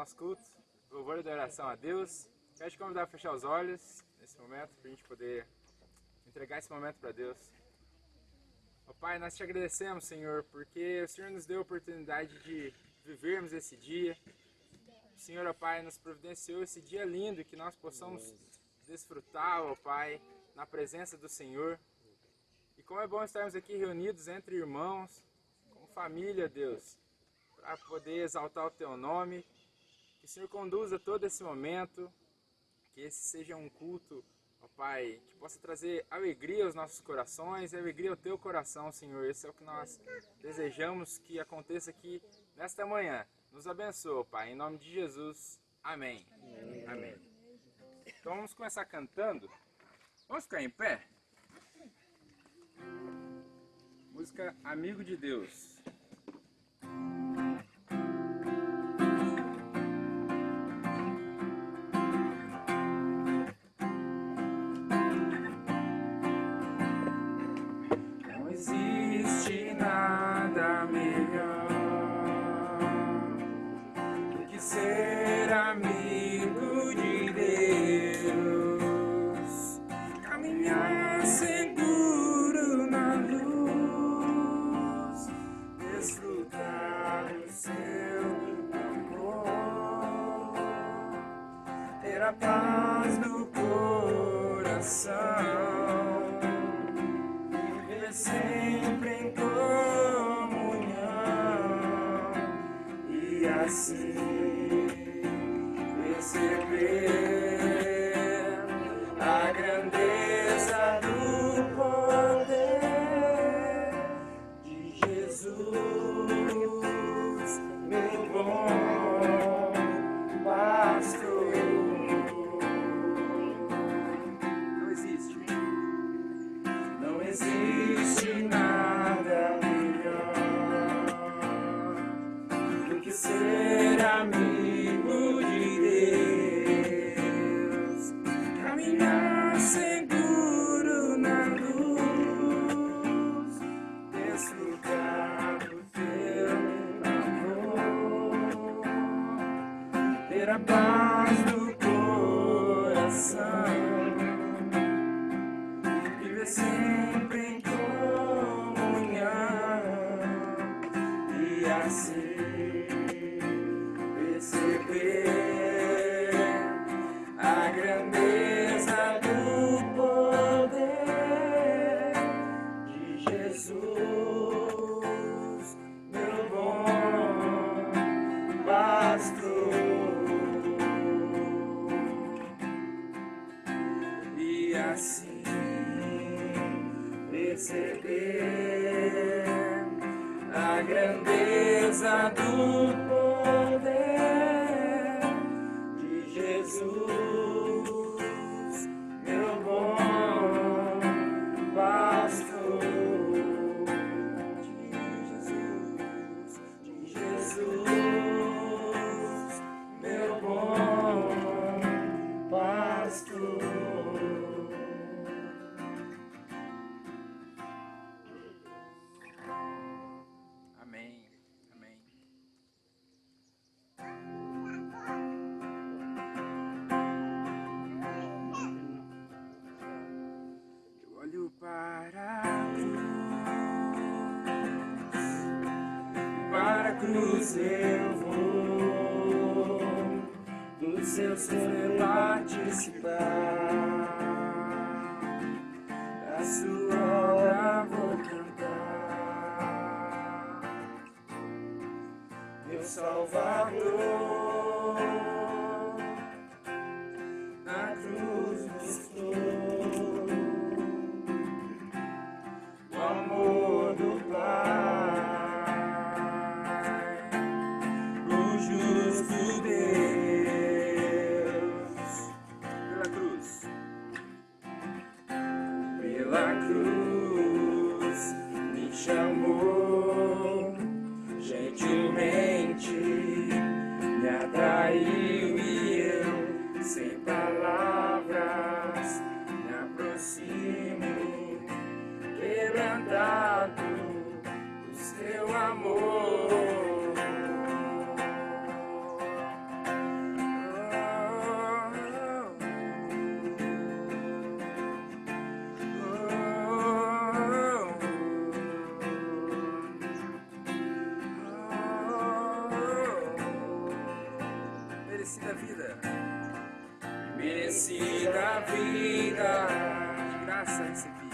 nosso culto, louvor e adoração a Deus. Quero te convidar a fechar os olhos nesse momento, para a gente poder entregar esse momento para Deus. Ó Pai, nós te agradecemos, Senhor, porque o Senhor nos deu a oportunidade de vivermos esse dia. O Senhor, ó Pai, nos providenciou esse dia lindo, que nós possamos desfrutar, ó Pai, na presença do Senhor. E como é bom estarmos aqui reunidos entre irmãos, como família, Deus, para poder exaltar o Teu nome. Que o Senhor conduza todo esse momento, que esse seja um culto, ó Pai, que possa trazer alegria aos nossos corações, alegria ao Teu coração, Senhor. Esse é o que nós desejamos que aconteça aqui nesta manhã. Nos abençoa, Pai, em nome de Jesus. Amém. Amém. Então vamos começar cantando. Vamos ficar em pé? Música Amigo de Deus. Não existe nada melhor do que ser amigo de Deus, caminhar seguro na luz, desfrutar do seu amor, ter a paz no coração, viver sempre em comunhão e assim perceber a grandeza do poder de Jesus, meu bom pastor. Não existe nada melhor do que ser amigo de Deus, caminhar seguro na luz, desfrutar do teu amor, ter a paz do coração, viver sempre em comunhão e assim perceber a grandeza do poder de Jesus, meu bom pastor. E assim perceber a grandeza do poder de Jesus, meu bom pastor. De Jesus, meu bom pastor. Amém, amém. Eu olho para a cruz eu vou, do seu ser participar, da sua obra vou cantar, meu Salvador, na cruz mostrou o amor do Pai, o justo Deus, pela cruz me chamou, gentilmente me atraiu e eu, sem palavras, me aproximo, quebrantado do seu amor. esqueci da vida, de graça recebi,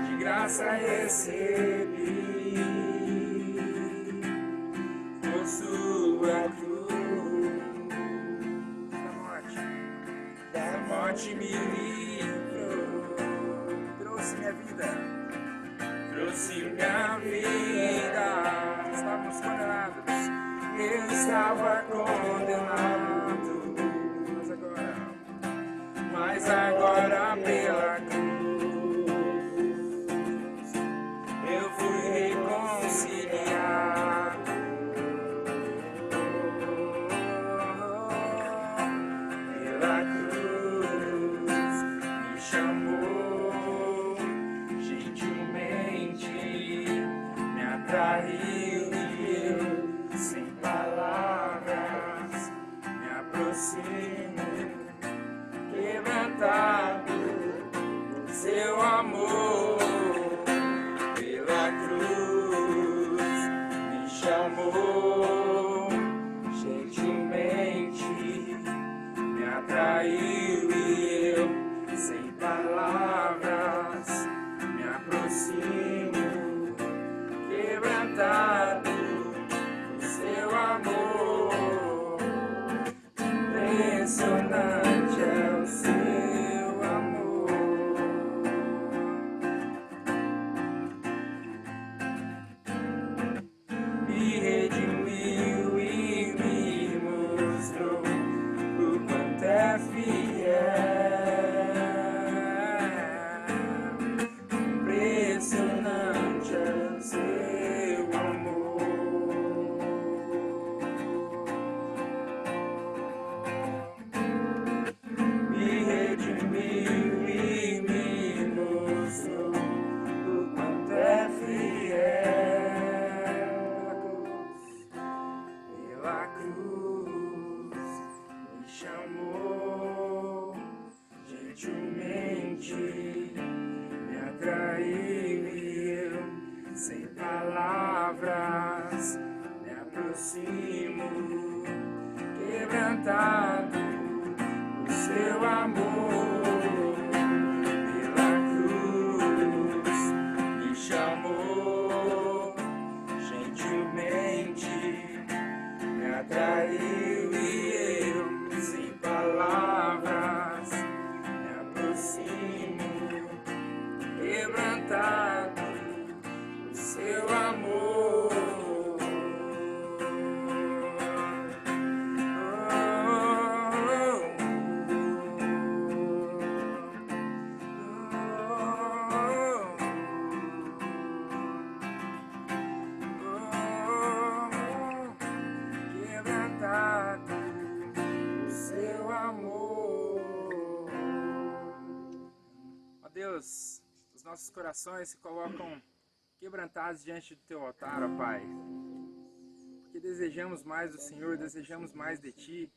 de graça recebi, por sua cruz, da morte me livrou, trouxe minha vida, trouxe minha vida. Estávamos condenados, eu estava condenado, mas agora pela cruz eu fui reconciliado. Pela cruz me chamou gentilmente, me atraiu e eu, sem palavras, me aproximo, quebrantado por seu amor. Pela cruz me chamou gentilmente, me atraiu e eu, sem palavras, me aproximo, quebrantado por seu amor. Impressionante é o seu amor. Me redimiu e me mostrou o quanto é fiel. Impressionante é o seu amor. Me redimiu e me mostrou o quanto é fiel. Pela cruz me chamou gentilmente, me atraiu e eu, sem palavras, me aproximo, quebrantado por seu amor. Pela cruz me chamou gentilmente, me atraiu e eu, sem palavras, me aproximo, quebrantado por seu amor. Quebrantado por seu amor. Ó Deus, os nossos corações se colocam quebrantados diante do teu altar, ó Pai, porque desejamos mais do Senhor, desejamos mais de Ti.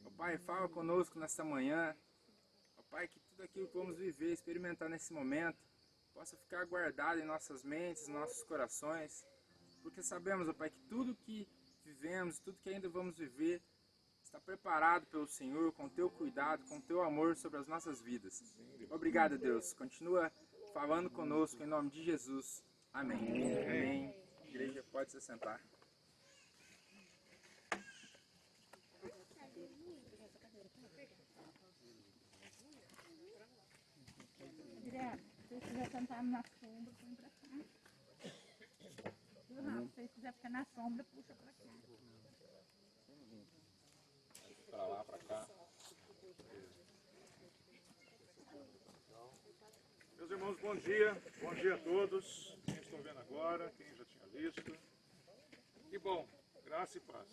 Ó Pai, fala conosco nesta manhã, ó Pai, que tudo aquilo que vamos viver, experimentar nesse momento, possa ficar guardado em nossas mentes, em nossos corações, porque sabemos, ó Pai, que tudo que vivemos, tudo que ainda vamos viver, está preparado pelo Senhor, com teu cuidado, com teu amor sobre as nossas vidas. Obrigado, Deus. Continua falando conosco em nome de Jesus. Amém. Amém. A igreja pode se sentar. Adriano, se você quiser sentar na sombra, põe pra cá. Viu, Rafa? Se você quiser ficar na sombra, puxa pra cá. Pra lá, pra cá. Meus irmãos, bom dia a todos, quem estão vendo agora, quem já tinha visto. Que bom, graça e paz.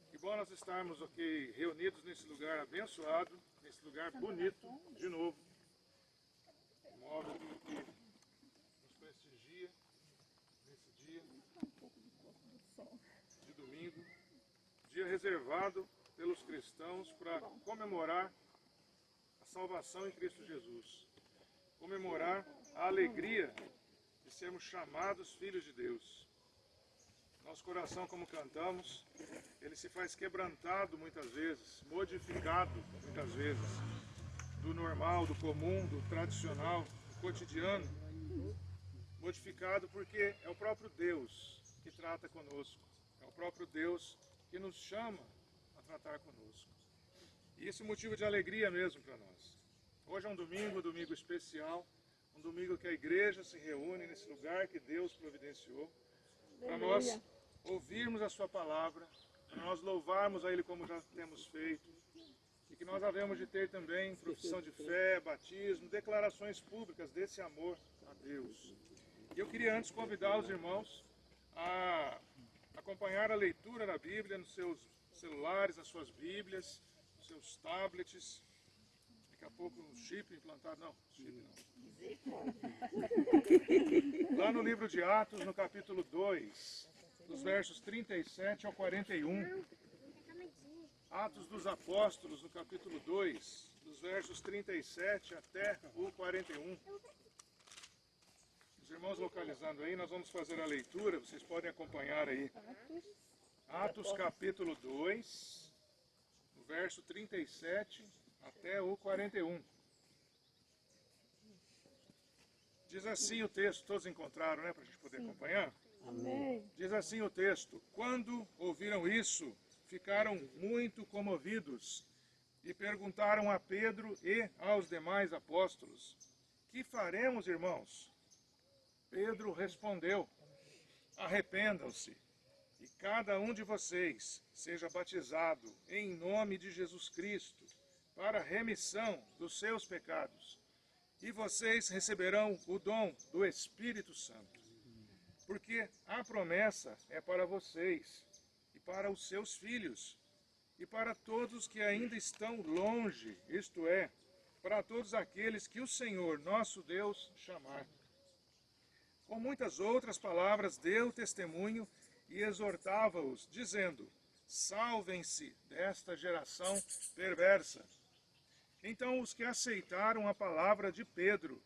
Que bom nós estarmos aqui reunidos nesse lugar abençoado, nesse lugar bonito, de novo. Um móvel que nos prestigia nesse dia de domingo, dia reservado pelos cristãos para comemorar a salvação em Cristo Jesus. Comemorar a alegria de sermos chamados filhos de Deus. Nosso coração, como cantamos, ele se faz quebrantado muitas vezes, modificado muitas vezes, do normal, do comum, do tradicional, do cotidiano. Modificado porque é o próprio Deus que trata conosco, é o próprio Deus que nos chama a tratar conosco. E isso é motivo de alegria mesmo para nós. Hoje é um domingo especial, um domingo que a igreja se reúne nesse lugar que Deus providenciou, para nós ouvirmos a sua palavra, para nós louvarmos a Ele como já temos feito, e que nós havemos de ter também profissão de fé, batismo, declarações públicas desse amor a Deus. E eu queria antes convidar os irmãos a acompanhar a leitura da Bíblia nos seus celulares, nas suas Bíblias, nos seus tablets. Daqui a pouco um chip implantado, não, chip não. Lá no livro de Atos, no capítulo 2, dos versos 37 ao 41. Atos dos Apóstolos, no capítulo 2, dos versos 37 até o 41. Os irmãos localizando aí, nós vamos fazer a leitura, vocês podem acompanhar aí. Atos capítulo 2, no verso 37 até o 41. Diz assim o texto, todos encontraram, né, para a gente poder acompanhar? Amém. Diz assim o texto: quando ouviram isso, ficaram muito comovidos e perguntaram a Pedro e aos demais apóstolos: que faremos, irmãos? Pedro respondeu: arrependam-se e cada um de vocês seja batizado em nome de Jesus Cristo para a remissão dos seus pecados, e vocês receberão o dom do Espírito Santo. Porque a promessa é para vocês e para os seus filhos e para todos que ainda estão longe, isto é, para todos aqueles que o Senhor nosso Deus chamar. Com muitas outras palavras deu testemunho e exortava-os, dizendo: salvem-se desta geração perversa. Então os que aceitaram a palavra de Pedro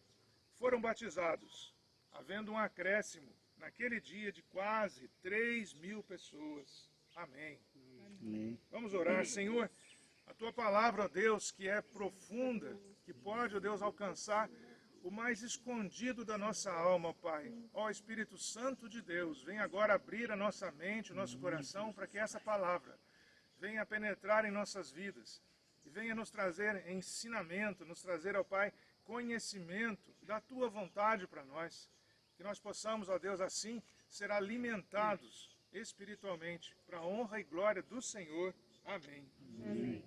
foram batizados, havendo um acréscimo naquele dia de quase 3.000 pessoas. Amém. Amém. Vamos orar. Senhor, a tua palavra, ó Deus, que é profunda, que pode, ó Deus, alcançar o mais escondido da nossa alma, Pai. Ó Espírito Santo de Deus, vem agora abrir a nossa mente, o nosso coração, para que essa palavra venha penetrar em nossas vidas e venha nos trazer ensinamento, nos trazer, ó Pai, conhecimento da tua vontade para nós. Que nós possamos, ó Deus, assim, ser alimentados espiritualmente, para a honra e glória do Senhor. Amém. Amém.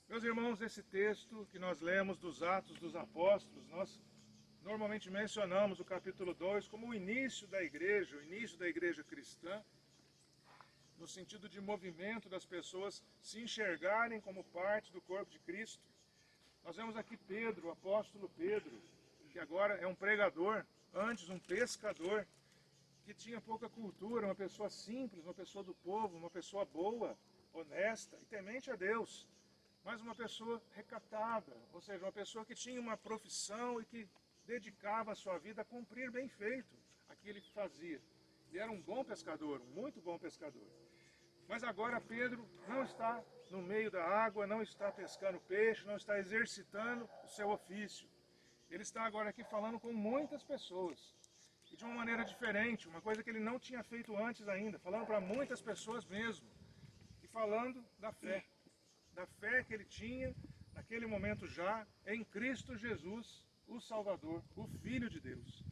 Meus irmãos, esse texto que nós lemos dos Atos dos Apóstolos, nós normalmente mencionamos o capítulo 2 como o início da igreja cristã, no sentido de movimento das pessoas se enxergarem como parte do corpo de Cristo. Nós vemos aqui Pedro, o apóstolo Pedro, que agora é um pregador, antes um pescador, que tinha pouca cultura, uma pessoa simples, uma pessoa do povo, uma pessoa boa, honesta e temente a Deus, mas uma pessoa recatada, ou seja, uma pessoa que tinha uma profissão e que dedicava a sua vida a cumprir bem feito aquilo que fazia. Ele era um bom pescador, um muito bom pescador. Mas agora Pedro não está no meio da água, não está pescando peixe, não está exercitando o seu ofício. Ele está agora aqui falando com muitas pessoas, e de uma maneira diferente, uma coisa que ele não tinha feito antes ainda, falando para muitas pessoas mesmo, e falando da fé que ele tinha, naquele momento já, em Cristo Jesus, o Salvador, o Filho de Deus.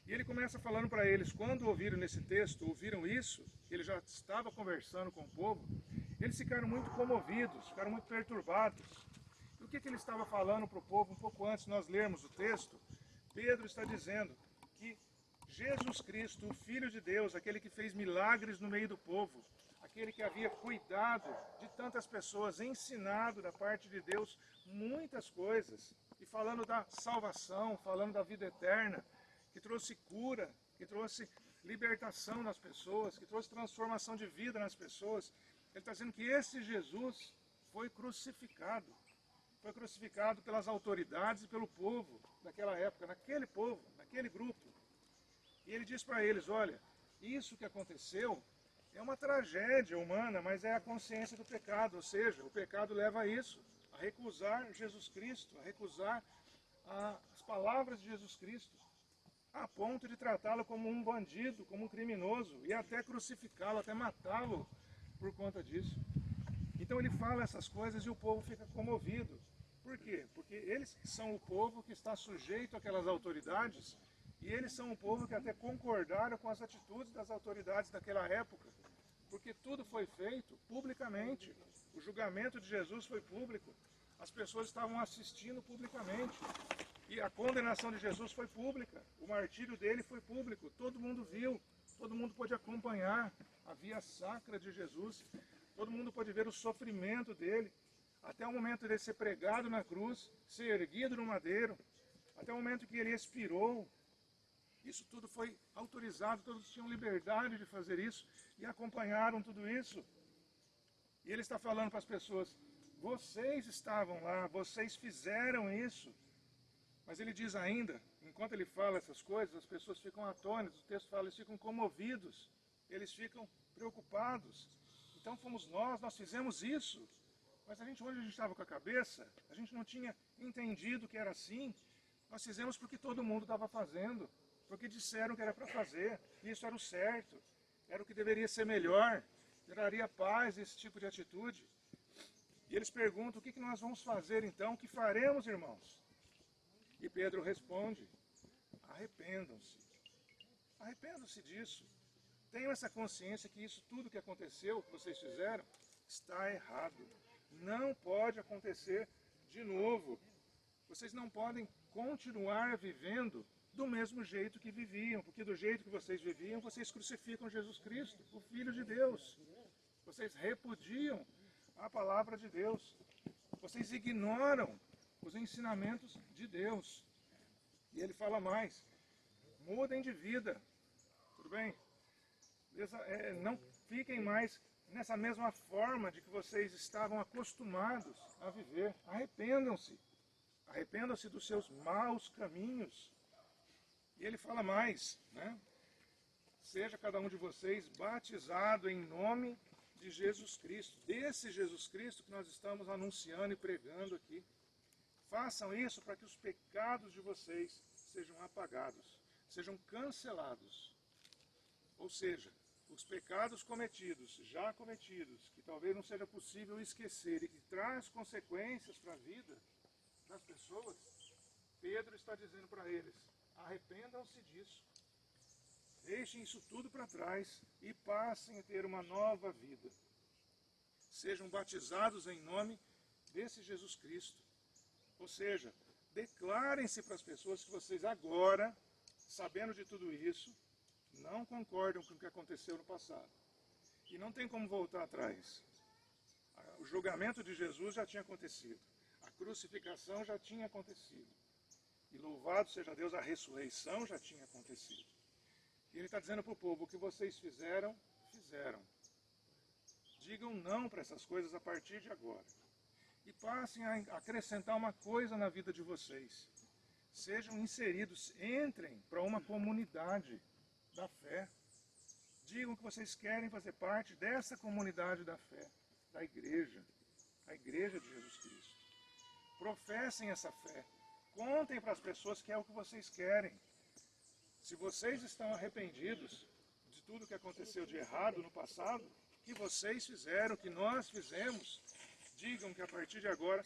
E ele começa falando para eles, quando ouviram isso, ele já estava conversando com o povo, eles ficaram muito comovidos, ficaram muito perturbados. E o que ele estava falando para o povo, um pouco antes de nós lermos o texto? Pedro está dizendo que Jesus Cristo, o Filho de Deus, aquele que fez milagres no meio do povo, aquele que havia cuidado de tantas pessoas, ensinado da parte de Deus muitas coisas, e falando da salvação, falando da vida eterna, que trouxe cura, que trouxe libertação nas pessoas, que trouxe transformação de vida nas pessoas. Ele está dizendo que esse Jesus foi crucificado pelas autoridades e pelo povo daquela época, naquele povo, naquele grupo. E ele diz para eles, olha, isso que aconteceu é uma tragédia humana, mas é a consciência do pecado, ou seja, o pecado leva a isso, a recusar Jesus Cristo, a recusar as palavras de Jesus Cristo, a ponto de tratá-lo como um bandido, como um criminoso, e até crucificá-lo, até matá-lo por conta disso. Então ele fala essas coisas e o povo fica comovido. Por quê? Porque eles são o povo que está sujeito àquelas autoridades, e eles são o povo que até concordaram com as atitudes das autoridades daquela época, porque tudo foi feito publicamente. O julgamento de Jesus foi público, as pessoas estavam assistindo publicamente, e a condenação de Jesus foi pública, o martírio dele foi público, todo mundo viu, todo mundo pôde acompanhar a via sacra de Jesus, todo mundo pôde ver o sofrimento dele, até o momento dele ser pregado na cruz, ser erguido no madeiro, até o momento que ele expirou. Isso tudo foi autorizado, todos tinham liberdade de fazer isso e acompanharam tudo isso. E ele está falando para as pessoas, vocês estavam lá, vocês fizeram isso. Mas ele diz ainda, enquanto ele fala essas coisas, as pessoas ficam atônitas, o texto fala, eles ficam comovidos, eles ficam preocupados. Então fomos nós fizemos isso. Mas onde a gente estava com a cabeça, a gente não tinha entendido que era assim. Nós fizemos porque todo mundo estava fazendo, porque disseram que era para fazer, e isso era o certo, era o que deveria ser melhor, traria paz esse tipo de atitude. E eles perguntam, o que nós vamos fazer então? O que faremos, irmãos? E Pedro responde, arrependam-se. Arrependam-se disso. Tenham essa consciência que isso tudo que aconteceu, que vocês fizeram, está errado. Não pode acontecer de novo. Vocês não podem continuar vivendo do mesmo jeito que viviam, porque do jeito que vocês viviam, vocês crucificam Jesus Cristo, o Filho de Deus. Vocês repudiam a palavra de Deus. Vocês ignoram os ensinamentos de Deus. E ele fala mais, mudem de vida, tudo bem? Não fiquem mais nessa mesma forma de que vocês estavam acostumados a viver. Arrependam-se. Arrependam-se dos seus maus caminhos. E ele fala mais, né? Seja cada um de vocês batizado em nome de Jesus Cristo. Desse Jesus Cristo que nós estamos anunciando e pregando aqui. Façam isso para que os pecados de vocês sejam apagados, sejam cancelados. Ou seja, os pecados cometidos, já cometidos, que talvez não seja possível esquecer e que traz consequências para a vida das pessoas, Pedro está dizendo para eles, arrependam-se disso. Deixem isso tudo para trás e passem a ter uma nova vida. Sejam batizados em nome desse Jesus Cristo. Ou seja, declarem-se para as pessoas que vocês agora, sabendo de tudo isso, não concordam com o que aconteceu no passado. E não tem como voltar atrás. O julgamento de Jesus já tinha acontecido. A crucificação já tinha acontecido. E louvado seja Deus, a ressurreição já tinha acontecido. E ele está dizendo para o povo, o que vocês fizeram, fizeram. Digam não para essas coisas a partir de agora. E passem a acrescentar uma coisa na vida de vocês. Sejam inseridos, entrem para uma comunidade da fé. Digam que vocês querem fazer parte dessa comunidade da fé, da igreja, a igreja de Jesus Cristo. Professem essa fé. Contem para as pessoas que é o que vocês querem. Se vocês estão arrependidos de tudo que aconteceu de errado no passado, que vocês fizeram, que nós fizemos, digam que a partir de agora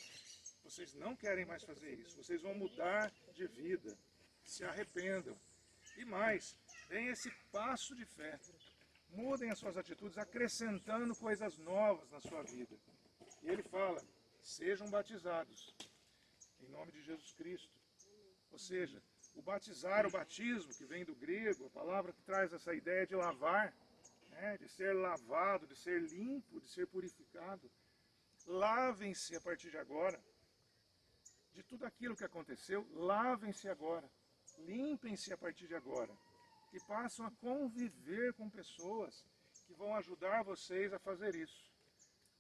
vocês não querem mais fazer isso. Vocês vão mudar de vida. Se arrependam. E mais, deem esse passo de fé. Mudem as suas atitudes, acrescentando coisas novas na sua vida. E ele fala, sejam batizados em nome de Jesus Cristo. Ou seja, o batizar, o batismo, que vem do grego, a palavra que traz essa ideia de lavar, né, de ser lavado, de ser limpo, de ser purificado. Lavem-se a partir de agora. De tudo aquilo que aconteceu, lavem-se agora. Limpem-se a partir de agora. E passam a conviver com pessoas que vão ajudar vocês a fazer isso.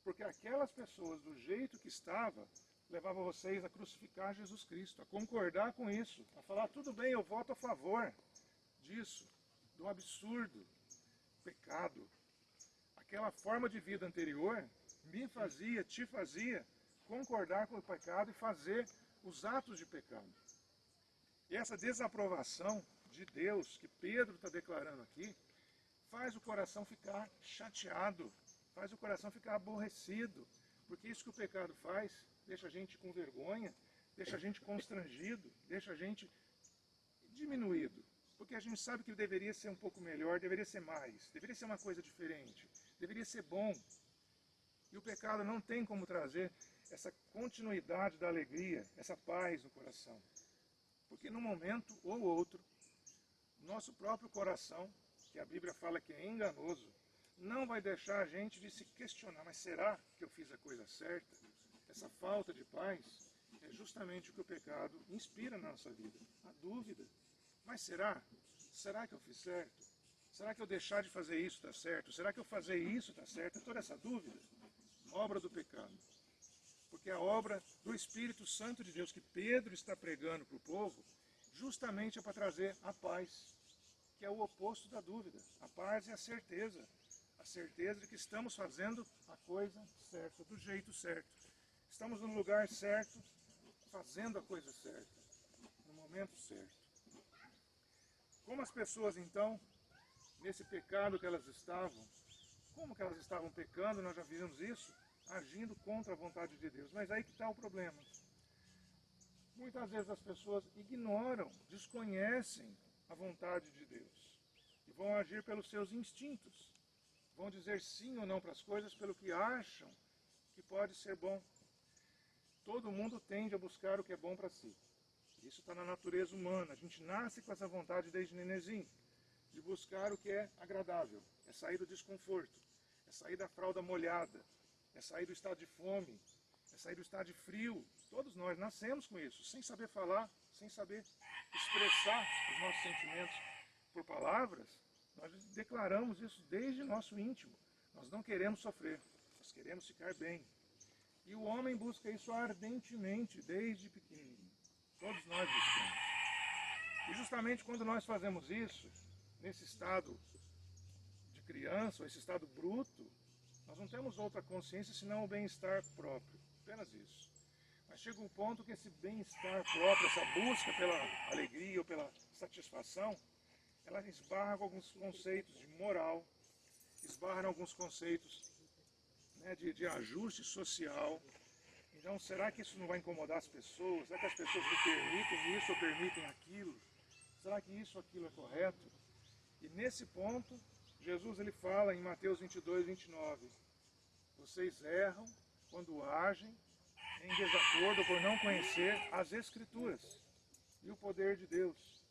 Porque aquelas pessoas, do jeito que estava, levavam vocês a crucificar Jesus Cristo, a concordar com isso, a falar, tudo bem, eu voto a favor disso, do absurdo. pecado, aquela forma de vida anterior, te fazia concordar com o pecado e fazer os atos de pecado. E essa desaprovação de Deus, que Pedro está declarando aqui, faz o coração ficar chateado, faz o coração ficar aborrecido, porque isso que o pecado faz, deixa a gente com vergonha, deixa a gente constrangido, deixa a gente diminuído. Porque a gente sabe que deveria ser um pouco melhor, deveria ser mais, deveria ser uma coisa diferente, deveria ser bom. E o pecado não tem como trazer essa continuidade da alegria, essa paz no coração. Porque num momento ou outro, nosso próprio coração, que a Bíblia fala que é enganoso, não vai deixar a gente de se questionar, mas será que eu fiz a coisa certa? Essa falta de paz é justamente o que o pecado inspira na nossa vida, a dúvida. Mas será? Será que eu fiz certo? Será que eu deixar de fazer isso está certo? Será que eu fazer isso está certo? É toda essa dúvida, obra do pecado. Porque a obra do Espírito Santo de Deus que Pedro está pregando para o povo, justamente é para trazer a paz, que é o oposto da dúvida. A paz é a certeza de que estamos fazendo a coisa certa, do jeito certo. Estamos no lugar certo, fazendo a coisa certa, no momento certo. Como as pessoas, então, nesse pecado que elas estavam, como que elas estavam pecando, nós já vimos isso, agindo contra a vontade de Deus. Mas aí que está o problema. Muitas vezes as pessoas ignoram, desconhecem a vontade de Deus e vão agir pelos seus instintos. Vão dizer sim ou não para as coisas pelo que acham que pode ser bom. Todo mundo tende a buscar o que é bom para si. Isso está na natureza humana. A gente nasce com essa vontade desde nenenzinho, de buscar o que é agradável, é sair do desconforto, é sair da fralda molhada, é sair do estado de fome, é sair do estado de frio. Todos nós nascemos com isso, sem saber falar, sem saber expressar os nossos sentimentos por palavras. Nós declaramos isso desde nosso íntimo. Nós não queremos sofrer, nós queremos ficar bem. E o homem busca isso ardentemente, desde pequenininho. Todos nós buscamos. E justamente quando nós fazemos isso, nesse estado de criança, ou esse estado bruto, nós não temos outra consciência senão o bem-estar próprio. Apenas isso. Mas chega um ponto que esse bem-estar próprio, essa busca pela alegria ou pela satisfação, ela esbarra com alguns conceitos de moral, esbarra em alguns conceitos, né, de ajuste social. Então, será que isso não vai incomodar as pessoas? Será que as pessoas me permitem isso ou permitem aquilo? Será que isso ou aquilo é correto? E nesse ponto, Jesus ele fala em Mateus 22, 29, vocês erram quando agem em desacordo por não conhecer as Escrituras e o poder de Deus.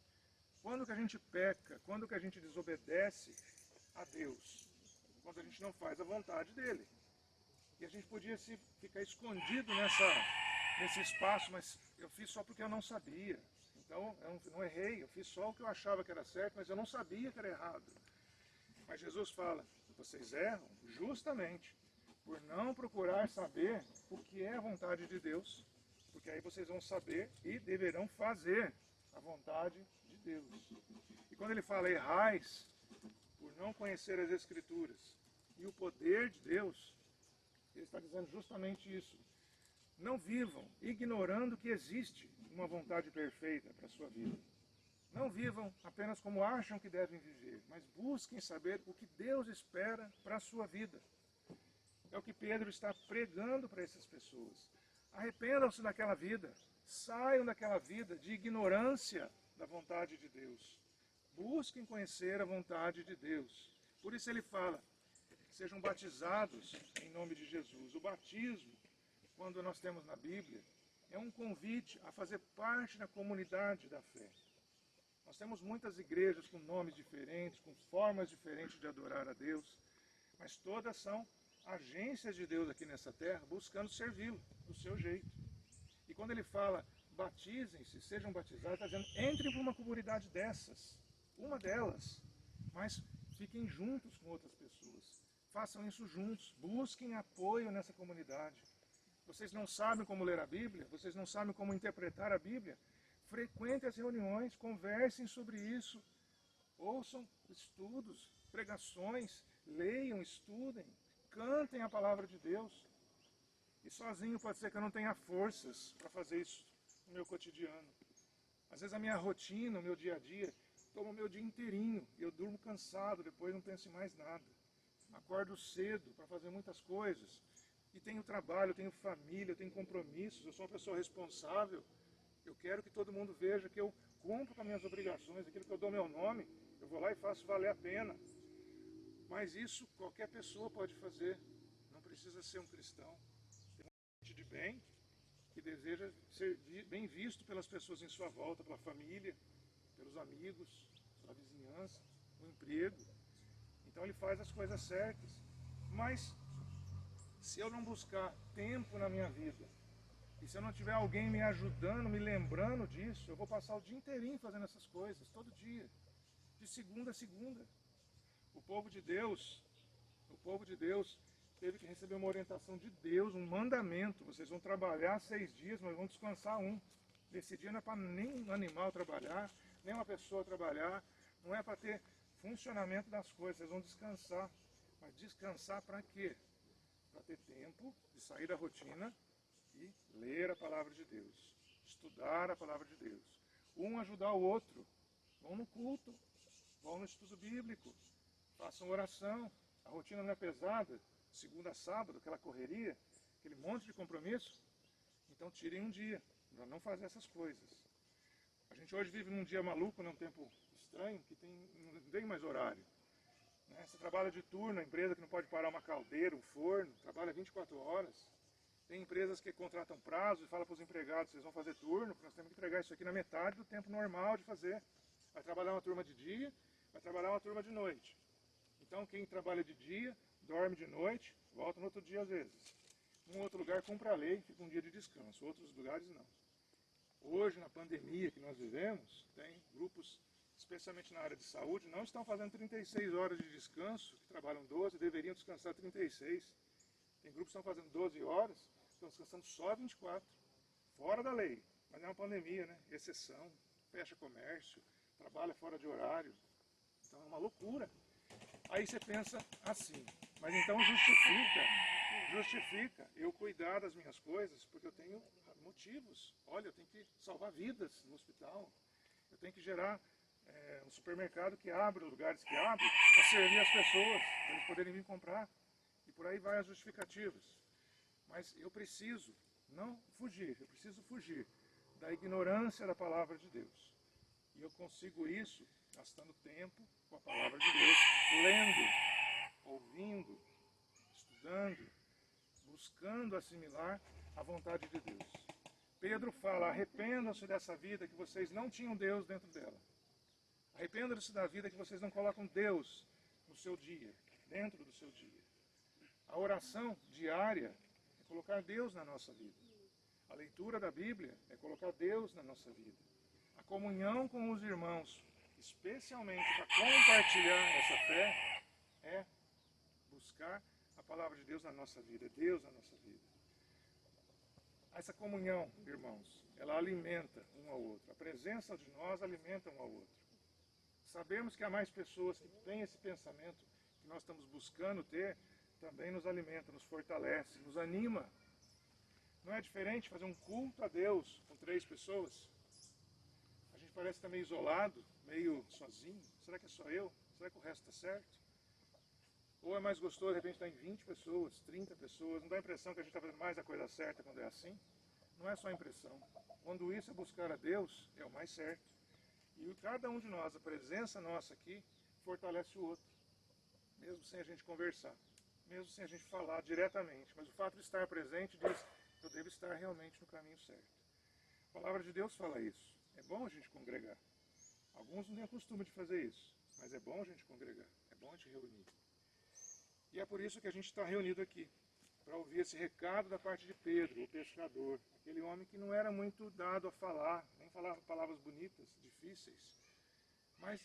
Quando que a gente peca, quando que a gente desobedece a Deus? Quando a gente não faz a vontade dele. E a gente podia ficar escondido nesse espaço, mas eu fiz só porque eu não sabia. Então, eu não errei, eu fiz só o que eu achava que era certo, mas eu não sabia que era errado. Mas Jesus fala, vocês erram justamente por não procurar saber o que é a vontade de Deus, porque aí vocês vão saber e deverão fazer a vontade de Deus. E quando ele fala errais por não conhecer as Escrituras e o poder de Deus, ele está dizendo justamente isso. Não vivam ignorando que existe uma vontade perfeita para a sua vida. Não vivam apenas como acham que devem viver, mas busquem saber o que Deus espera para a sua vida. É o que Pedro está pregando para essas pessoas. Arrependam-se daquela vida, saiam daquela vida de ignorância da vontade de Deus. Busquem conhecer a vontade de Deus. Por isso ele fala, sejam batizados em nome de Jesus. O batismo, quando nós temos na Bíblia, é um convite a fazer parte da comunidade da fé. Nós temos muitas igrejas com nomes diferentes, com formas diferentes de adorar a Deus, mas todas são agências de Deus aqui nessa terra, buscando servi-lo do seu jeito. E quando ele fala, batizem-se, sejam batizados, está dizendo, entrem para uma comunidade dessas, uma delas, mas fiquem juntos com outras pessoas. Façam isso juntos, busquem apoio nessa comunidade. Vocês não sabem como ler a Bíblia, vocês não sabem como interpretar a Bíblia, frequentem as reuniões, conversem sobre isso, ouçam estudos, pregações, leiam, estudem, cantem a palavra de Deus. E sozinho pode ser que eu não tenha forças para fazer isso no meu cotidiano. Às vezes a minha rotina, o meu dia a dia, toma o meu dia inteirinho. Eu durmo cansado, depois não penso em mais nada. Acordo cedo para fazer muitas coisas. E tenho trabalho, tenho família, tenho compromissos. Eu sou uma pessoa responsável. Eu quero que todo mundo veja que eu cumpro com as minhas obrigações. Aquilo que eu dou meu nome, eu vou lá e faço valer a pena. Mas isso qualquer pessoa pode fazer. Não precisa ser um cristão. Tem gente de bem que deseja ser bem visto pelas pessoas em sua volta, pela família, pelos amigos, pela vizinhança, no emprego. Então ele faz as coisas certas. Mas se eu não buscar tempo na minha vida, e se eu não tiver alguém me ajudando, me lembrando disso, eu vou passar o dia inteirinho fazendo essas coisas, todo dia, de segunda a segunda. O povo de Deus teve que receber uma orientação de Deus, um mandamento. Vocês vão trabalhar 6 dias, mas vão descansar um. Esse dia não é para nem um animal trabalhar, nem uma pessoa trabalhar, não é para ter funcionamento das coisas, vocês vão descansar. Mas descansar para quê? Para ter tempo de sair da rotina e ler a palavra de Deus, estudar a palavra de Deus. Um ajudar o outro. Vão no culto, vão no estudo bíblico, façam oração. A rotina não é pesada, segunda a sábado, aquela correria, aquele monte de compromisso. Então tirem um dia para não fazer essas coisas. A gente hoje vive num dia maluco, num tempo estranho, que não tem mais horário. Você trabalha de turno, a empresa que não pode parar uma caldeira, um forno, trabalha 24 horas. Tem empresas que contratam prazo e falam para os empregados, vocês vão fazer turno, porque nós temos que entregar isso aqui na metade do tempo normal de fazer. Vai trabalhar uma turma de dia, vai trabalhar uma turma de noite. Então quem trabalha de dia, dorme de noite, volta no outro dia às vezes. Num outro lugar cumpre a lei, fica um dia de descanso, outros lugares não. Hoje, na pandemia que nós vivemos, tem grupos, especialmente na área de saúde, não estão fazendo 36 horas de descanso, que trabalham 12, deveriam descansar 36. Tem grupos que estão fazendo 12 horas, estão descansando só 24, fora da lei. Mas é uma pandemia, né? Exceção, fecha comércio, trabalha fora de horário. Então é uma loucura. Aí você pensa assim, mas então justifica eu cuidar das minhas coisas, porque eu tenho motivos. Olha, eu tenho que salvar vidas no hospital, eu tenho que gerar um supermercado que abre, lugares que abre, para servir as pessoas, para eles poderem vir comprar. E por aí vai as justificativas. Mas eu preciso fugir da ignorância da palavra de Deus. E eu consigo isso gastando tempo com a palavra de Deus, lendo, ouvindo, estudando, buscando assimilar a vontade de Deus. Pedro fala, arrependam-se dessa vida que vocês não tinham Deus dentro dela. Arrependam-se da vida que vocês não colocam Deus no seu dia, dentro do seu dia. A oração diária é colocar Deus na nossa vida. A leitura da Bíblia é colocar Deus na nossa vida. A comunhão com os irmãos, especialmente para compartilhar essa fé, é buscar a palavra de Deus na nossa vida, Deus na nossa vida. Essa comunhão, irmãos, ela alimenta um ao outro. A presença de nós alimenta um ao outro. Sabemos que há mais pessoas que têm esse pensamento que nós estamos buscando ter, também nos alimenta, nos fortalece, nos anima. Não é diferente fazer um culto a Deus com 3 pessoas? A gente parece estar meio isolado, meio sozinho. Será que é só eu? Será que o resto está certo? Ou é mais gostoso, de repente, estar em 20 pessoas, 30 pessoas. Não dá a impressão que a gente está fazendo mais a coisa certa quando é assim? Não é só impressão. Quando isso é buscar a Deus, é o mais certo. E cada um de nós, a presença nossa aqui, fortalece o outro. Mesmo sem a gente conversar. Mesmo sem a gente falar diretamente. Mas o fato de estar presente diz que eu devo estar realmente no caminho certo. A palavra de Deus fala isso. É bom a gente congregar. Alguns não têm o costume de fazer isso. Mas é bom a gente congregar. É bom a gente reunir. E é por isso que a gente está reunido aqui, para ouvir esse recado da parte de Pedro, o pescador, aquele homem que não era muito dado a falar, nem falava palavras bonitas, difíceis, mas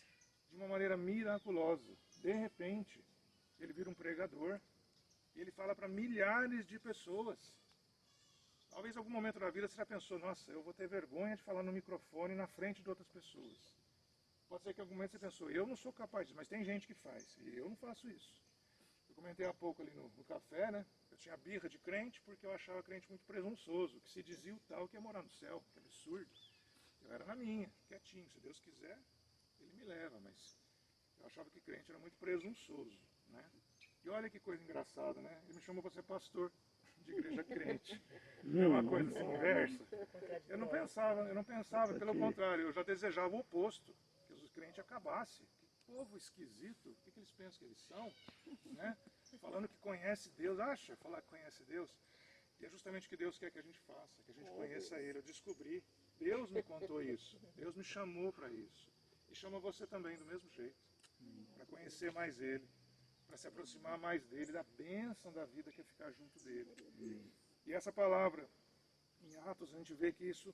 de uma maneira miraculosa. De repente, ele vira um pregador e ele fala para milhares de pessoas. Talvez em algum momento da vida você já pensou, nossa, eu vou ter vergonha de falar no microfone na frente de outras pessoas. Pode ser que em algum momento você pensou, eu não sou capaz disso, mas tem gente que faz, e eu não faço isso. Eu comentei há pouco ali no café, né? Eu tinha birra de crente porque eu achava crente muito presunçoso, que se dizia o tal que ia morar no céu, que absurdo. Eu era na minha, quietinho, se Deus quiser, Ele me leva, mas eu achava que crente era muito presunçoso, né? E olha que coisa engraçada, né? Ele me chamou para ser pastor de igreja crente. É uma coisa assim, inversa. Eu não pensava, pelo contrário, eu já desejava o oposto, que os crentes acabassem. Que povo esquisito, o que eles pensam que eles são, né? Falando que conhece Deus, acha falar que conhece Deus. E é justamente o que Deus quer que a gente faça, que a gente conheça Ele. Eu descobri, Deus me contou isso, Deus me chamou para isso. E chama você também do mesmo jeito, para conhecer mais Ele, para se aproximar mais dEle, da bênção da vida que é ficar junto dEle. E essa palavra, em Atos, a gente vê que isso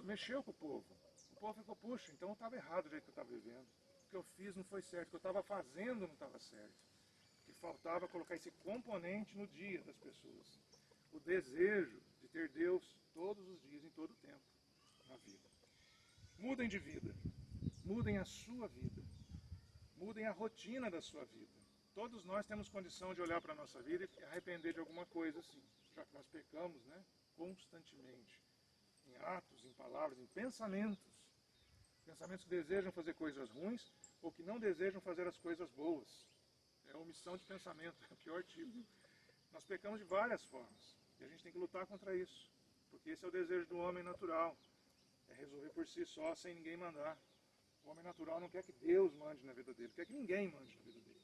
mexeu com o povo. O povo ficou, puxa, então eu estava errado do jeito que eu estava vivendo. O que eu fiz não foi certo, o que eu estava fazendo não estava certo. Que faltava colocar esse componente no dia das pessoas. O desejo de ter Deus todos os dias, em todo o tempo, na vida. Mudem de vida. Mudem a sua vida. Mudem a rotina da sua vida. Todos nós temos condição de olhar para a nossa vida e arrepender de alguma coisa assim, já que nós pecamos, né, constantemente. Em atos, em palavras, em pensamentos. Pensamentos que desejam fazer coisas ruins ou que não desejam fazer as coisas boas. É omissão de pensamento, é o pior tipo. Nós pecamos de várias formas e a gente tem que lutar contra isso, porque esse é o desejo do homem natural, é resolver por si só, sem ninguém mandar. O homem natural não quer que Deus mande na vida dele, quer que ninguém mande na vida dele.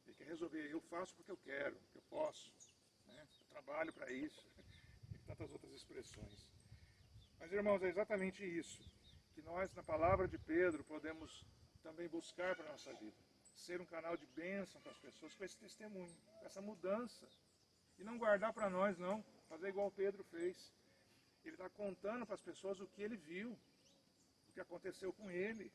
Ele quer resolver, eu faço porque eu quero, porque eu posso, né? Eu trabalho para isso, e tantas outras expressões. Mas, irmãos, é exatamente isso que nós, na palavra de Pedro, podemos também buscar para a nossa vida. Ser um canal de bênção para as pessoas com esse testemunho, com essa mudança. E não guardar para nós, não. Fazer igual Pedro fez. Ele está contando para as pessoas o que ele viu, o que aconteceu com ele.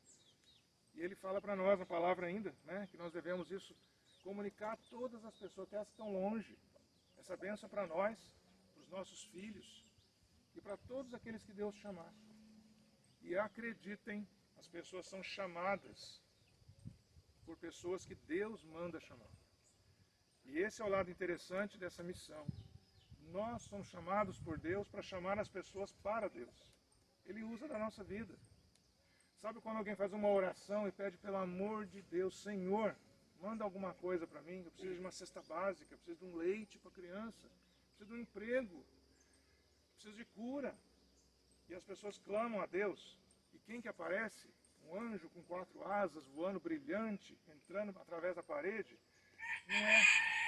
E ele fala para nós, na palavra ainda, né, que nós devemos isso comunicar a todas as pessoas, até as que estão longe. Essa bênção para nós, para os nossos filhos e para todos aqueles que Deus chamar. E acreditem, as pessoas são chamadas por pessoas que Deus manda chamar. E esse é o lado interessante dessa missão. Nós somos chamados por Deus para chamar as pessoas para Deus. Ele usa da nossa vida. Sabe quando alguém faz uma oração e pede pelo amor de Deus, Senhor, manda alguma coisa para mim, eu preciso de uma cesta básica, eu preciso de um leite para a criança, eu preciso de um emprego, eu preciso de cura. E as pessoas clamam a Deus. E quem que aparece? Um anjo com 4 asas, voando brilhante, entrando através da parede. Não é.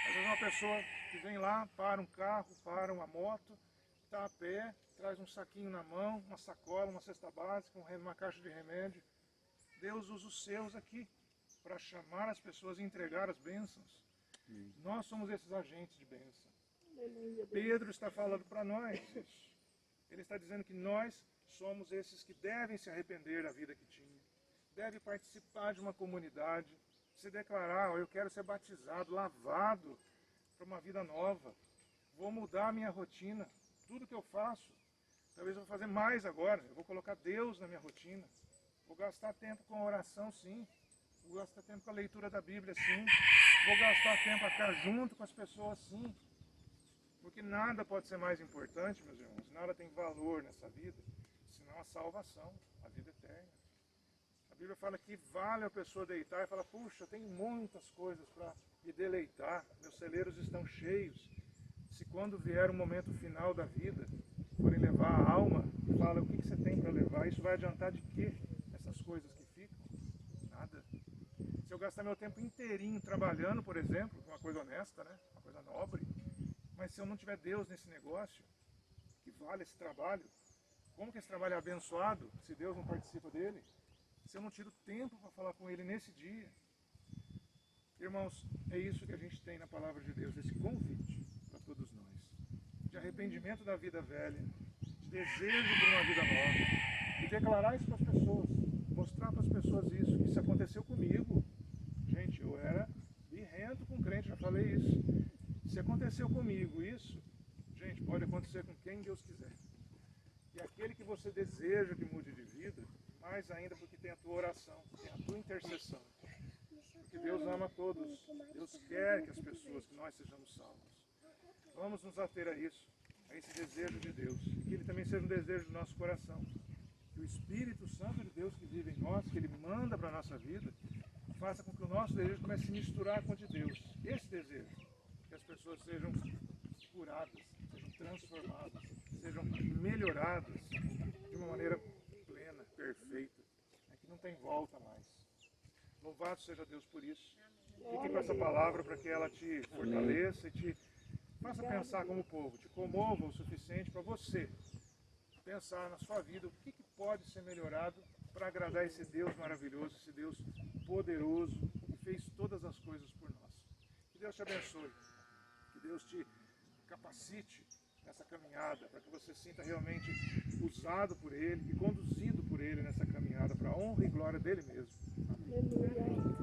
Às vezes uma pessoa que vem lá, para um carro, para uma moto, está a pé, traz um saquinho na mão, uma sacola, uma cesta básica, uma caixa de remédio. Deus usa os seus aqui para chamar as pessoas e entregar as bênçãos. Nós somos esses agentes de bênção. Pedro está falando para nós isso. Ele está dizendo que nós somos esses que devem se arrepender da vida que tinha, devem participar de uma comunidade, se declarar, eu quero ser batizado, lavado para uma vida nova, vou mudar a minha rotina, tudo que eu faço, talvez eu vou fazer mais agora, eu vou colocar Deus na minha rotina, vou gastar tempo com a oração sim, vou gastar tempo com a leitura da Bíblia sim, vou gastar tempo a ficar junto com as pessoas sim, porque nada pode ser mais importante, meus irmãos, nada tem valor nessa vida, senão a salvação, a vida eterna. A Bíblia fala que vale a pessoa deitar e falar, puxa, tem muitas coisas para me deleitar, meus celeiros estão cheios. Se quando vier o momento final da vida, forem levar a alma, fala, o que você tem para levar? Isso vai adiantar de quê? Essas coisas que ficam? Nada. Se eu gastar meu tempo inteirinho trabalhando, por exemplo, uma coisa honesta, né? Uma coisa nobre, mas se eu não tiver Deus nesse negócio, que vale esse trabalho, como que esse trabalho é abençoado se Deus não participa dele? Se eu não tiro tempo para falar com Ele nesse dia? Irmãos, é isso que a gente tem na palavra de Deus, esse convite para todos nós. De arrependimento da vida velha, de desejo por uma vida nova. E declarar isso para as pessoas. Mostrar para as pessoas isso, que isso aconteceu comigo. Gente, eu era birrento com crente, já falei isso. Se aconteceu comigo isso, gente, pode acontecer com quem Deus quiser. E aquele que você deseja que mude de vida, mais ainda porque tem a tua oração, tem a tua intercessão. Porque Deus ama todos, Deus quer que as pessoas, que nós sejamos salvos. Vamos nos ater a isso, a esse desejo de Deus, e que ele também seja um desejo do nosso coração. Que o Espírito Santo de Deus que vive em nós, que ele manda para a nossa vida, faça com que o nosso desejo comece a se misturar com o de Deus. Esse desejo, que as pessoas sejam curadas, sejam transformadas, sejam melhoradas de uma maneira plena, perfeita, que não tem volta mais. Louvado seja Deus por isso. Fique com essa palavra para que ela te fortaleça e te faça pensar como povo, te comova o suficiente para você pensar na sua vida o que pode ser melhorado para agradar esse Deus maravilhoso, esse Deus poderoso que fez todas as coisas por nós. Que Deus te abençoe, que Deus te capacite nessa caminhada, para que você sinta realmente usado por Ele e conduzido por Ele nessa caminhada para a honra e glória dele mesmo. Amém.